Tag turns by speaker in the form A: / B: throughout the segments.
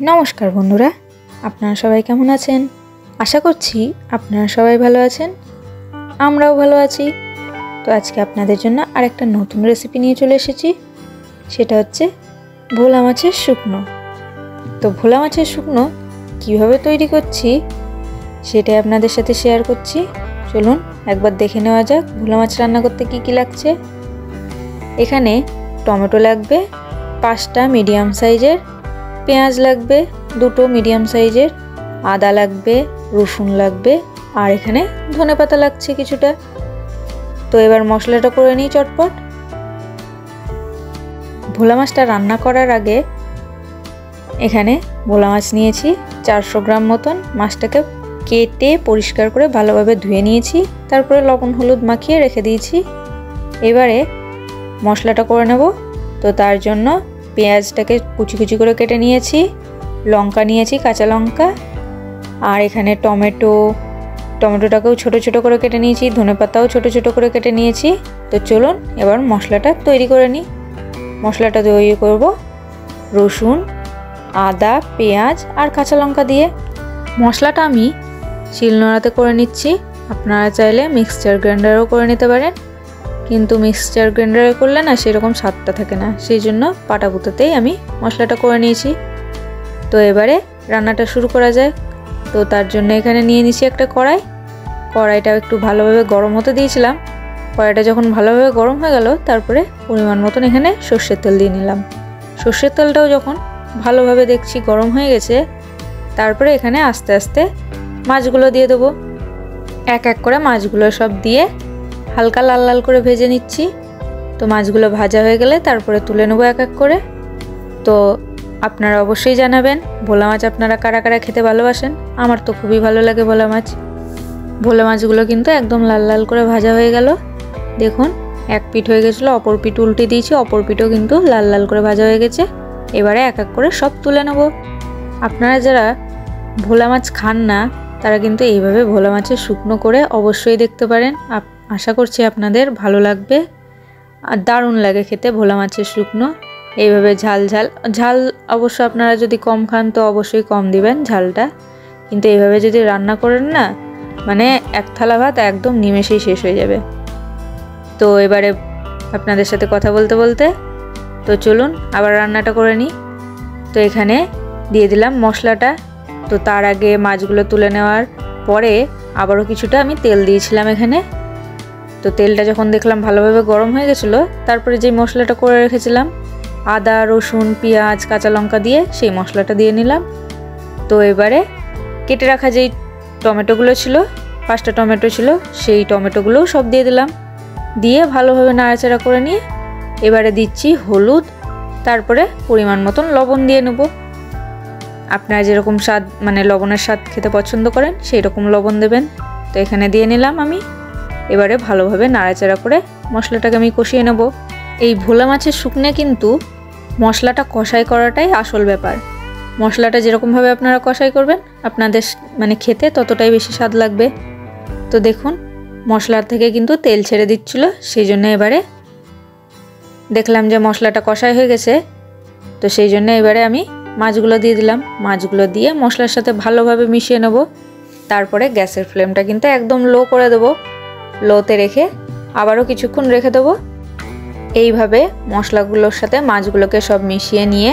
A: নমস্কার বন্ধুরা, আপনারা সবাই কেমন আছেন? আশা করছি আপনারা সবাই ভালো আছেন, আমরাও ভালো আছি। তো আজকে আপনাদের জন্য আরেকটা নতুন রেসিপি নিয়ে চলে এসেছি। সেটা হচ্ছে ভোলা মাছের শুকনো। তো ভোলা মাছের শুকনো কীভাবে তৈরি করছি সেটাই আপনাদের সাথে শেয়ার করছি। চলুন একবার দেখে নেওয়া যাক ভোলা মাছ রান্না করতে কী কী লাগছে। এখানে টমেটো লাগবে 5টা মিডিয়াম সাইজের, পেঁয়াজ লাগবে 2টো মিডিয়াম সাইজের, আদা লাগবে, রসুন লাগবে, আর এখানে ধনেপাতা লাগছে কিছুটা। তো এবার মশলাটা করে নিই চটপট। ভোলা মাছটা রান্না করার আগে এখানে ভোলা মাছ নিয়েছি 400 গ্রাম মতন। মাছটাকে কেটে পরিষ্কার করে ভালোভাবে ধুয়ে নিয়েছি, তারপরে লবণ হলুদ মাখিয়ে রেখে দিয়েছি। এবারে মশলাটা করে নেব। তো তার জন্য পেঁয়াজটাকে কুচি কুচি করে কেটে নিয়েছি, লঙ্কা নিয়েছি কাঁচা লঙ্কা, আর এখানে টমেটোটাকেও ছোট ছোট করে কেটে নিয়েছি, ধনেপাতাও ছোট ছোট করে কেটে নিয়েছি। তো চলুন এবার মশলাটা তৈরি করে নিই। মশলাটা তৈরি করব রসুন, আদা, পেঁয়াজ আর কাঁচা লঙ্কা দিয়ে। মশলাটা আমি শিলনোড়াতে করে নিচ্ছি, আপনারা চাইলে মিক্সচার গ্রাইন্ডারও করে নিতে পারেন, কিন্তু মিক্সচার গ্রাইন্ডারে করলে না সেরকম স্বাদটা থাকে না, সেই জন্য পাটাপুতাতেই আমি মশলাটা করে নিয়েছি। তো এবারে রান্নাটা শুরু করা যায়। তো তার জন্য এখানে নিয়ে নিয়েছি একটা কড়াইটা একটু ভালোভাবে গরম হতে দিয়েছিলাম। কড়াইটা যখন ভালোভাবে গরম হয়ে গেল, তারপরে পরিমাণ মতন এখানে সর্ষের তেল দিয়ে নিলাম। সর্ষের তেলটাও যখন ভালোভাবে দেখছি গরম হয়ে গেছে, তারপরে এখানে আস্তে আস্তে মাছগুলো দিয়ে দেবো। এক এক করে মাছগুলো সব দিয়ে হালকা লাল লাল করে ভেজে নিচ্ছি। তো মাছগুলো ভাজা হয়ে গেলে তারপরে তুলে নেবো এক এক করে। তো আপনারা অবশ্যই জানাবেন ভোলা মাছ আপনারা কারা কারা খেতে ভালোবাসেন। আমার তো খুবই ভালো লাগে ভোলা মাছ। ভোলা মাছগুলো কিন্তু একদম লাল লাল করে ভাজা হয়ে গেল। দেখুন এক পিঠ হয়ে গেছিলো, অপর পিঠ উল্টে দিয়েছি, অপর পিঠও কিন্তু লাল লাল করে ভাজা হয়ে গেছে। এবারে এক এক করে সব তুলে নেব। আপনারা যারা ভোলা মাছ খান না তারা কিন্তু এইভাবে ভোলা মাছের শুকনো করে অবশ্যই দেখতে পারেন। আশা করছি আপনাদের ভালো লাগবে, আর দারুণ লাগে খেতে ভোলা মাছের শুকনো। এইভাবে ঝাল অবশ্য আপনারা যদি কম খান তো অবশ্যই কম দিবেন ঝালটা, কিন্তু এইভাবে যদি রান্না করেন না মানে এক থালা ভাত একদম নিমেষেই শেষ হয়ে যাবে। তো এবারে আপনাদের সাথে কথা বলতে বলতে তো চলুন আবার রান্নাটা করে নিই। তো এখানে দিয়ে দিলাম মশলাটা। তো তার আগে মাছগুলো তুলে নেওয়ার পরে আবারও কিছুটা আমি তেল দিয়েছিলাম এখানে। তো তেলটা যখন দেখলাম ভালোভাবে গরম হয়ে গেছিলো, তারপরে যে মশলাটা করে রেখেছিলাম আদা, রসুন, পেঁয়াজ, কাঁচা লঙ্কা দিয়ে সেই মশলাটা দিয়ে নিলাম। তো এবারে কেটে রাখা যেই টমেটোগুলো ছিল, 5টা টমেটো ছিল, সেই টমেটোগুলোও সব দিয়ে দিলাম। দিয়ে ভালোভাবে নাড়াচাড়া করে নিয়ে এবারে দিচ্ছি হলুদ, তারপরে পরিমাণ মতন লবণ দিয়ে নেব। আপনারা যেরকম স্বাদ মানে লবণের স্বাদ খেতে পছন্দ করেন সেই রকম লবণ দেবেন। তো এখানে দিয়ে নিলাম আমি। এবারে ভালোভাবে নাড়াচাড়া করে মশলাটাকে আমি কষিয়ে নেব। এই ভোলা মাছের শুকনো কিন্তু মশলাটা কষাই করাটাই আসল ব্যাপার। মশলাটা যেরকমভাবে আপনারা কষাই করবেন আপনাদের মানে খেতে ততটাই বেশি স্বাদ লাগবে। তো দেখুন মশলার থেকে কিন্তু তেল ছেড়ে দিচ্ছিল, সেই জন্য এবারে দেখলাম যে মশলাটা কষাই হয়ে গেছে। তো সেই জন্য এবারে আমি মাছগুলো দিয়ে দিলাম। মাছগুলো দিয়ে মশলার সাথে ভালোভাবে মিশিয়ে নেব। তারপরে গ্যাসের ফ্লেমটা কিন্তু একদম লো করে দেবো। লোতে রেখে আবারও কিছুক্ষণ রেখে দেবো। এইভাবে মশলাগুলোর সাথে মাছগুলোকে সব মিশিয়ে নিয়ে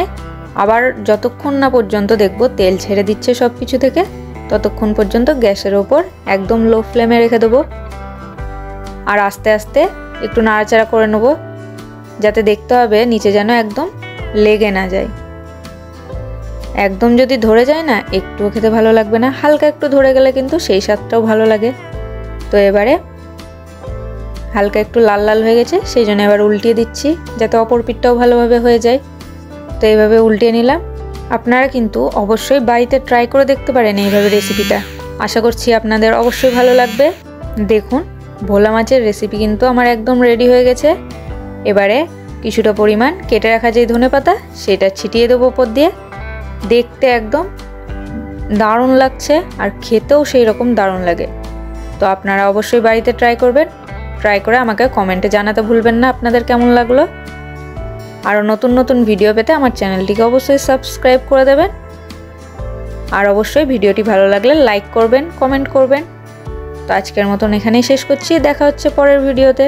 A: আবার যতক্ষণ না পর্যন্ত দেখব তেল ছেড়ে দিচ্ছে সব কিছু থেকে, ততক্ষণ পর্যন্ত গ্যাসের ওপর একদম লো ফ্লেমে রেখে দেবো। আর আস্তে আস্তে একটু নাড়াচাড়া করে নেব, যাতে দেখতে হবে নিচে যেন একদম লেগে না যায়। একদম যদি ধরে যায় না একটুও খেতে ভালো লাগবে না, হালকা একটু ধরে গেলে কিন্তু সেই স্বাদটাও ভালো লাগে। তো এবারে হালকা একটু লাল লাল হয়ে গেছে, সেই জন্য এবার উল্টিয়ে দিচ্ছি যাতে অপর পিঠটাও ভালোভাবে হয়ে যায়। তো এইভাবে উল্টিয়ে নিলাম। আপনারা কিন্তু অবশ্যই বাড়িতে ট্রাই করে দেখতে পারেন এইভাবে রেসিপিটা। আশা করছি আপনাদের অবশ্যই ভালো লাগবে। দেখুন ভোলা মাছের রেসিপি কিন্তু আমার একদম রেডি হয়ে গেছে। এবারে কিছুটা পরিমাণ কেটে রাখা যে ধনেপাতা সেটা ছিটিয়ে দেবো ওপর দিয়ে। দেখতে একদম দারুণ লাগছে আর খেতেও সেই রকম দারুণ লাগে। তো আপনারা অবশ্যই বাড়িতে ট্রাই করবেন। ট্রাই করে আমাকে কমেন্টে জানাতে ভুলবেন না আপনাদের কেমন লাগলো। আরও নতুন নতুন ভিডিও পেতে আমার চ্যানেলটিকে অবশ্যই সাবস্ক্রাইব করে দেবেন। আর অবশ্যই ভিডিওটি ভালো লাগলে লাইক করবেন, কমেন্ট করবেন। তো আজকের মতন এখানেই শেষ করছি, দেখা হচ্ছে পরের ভিডিওতে।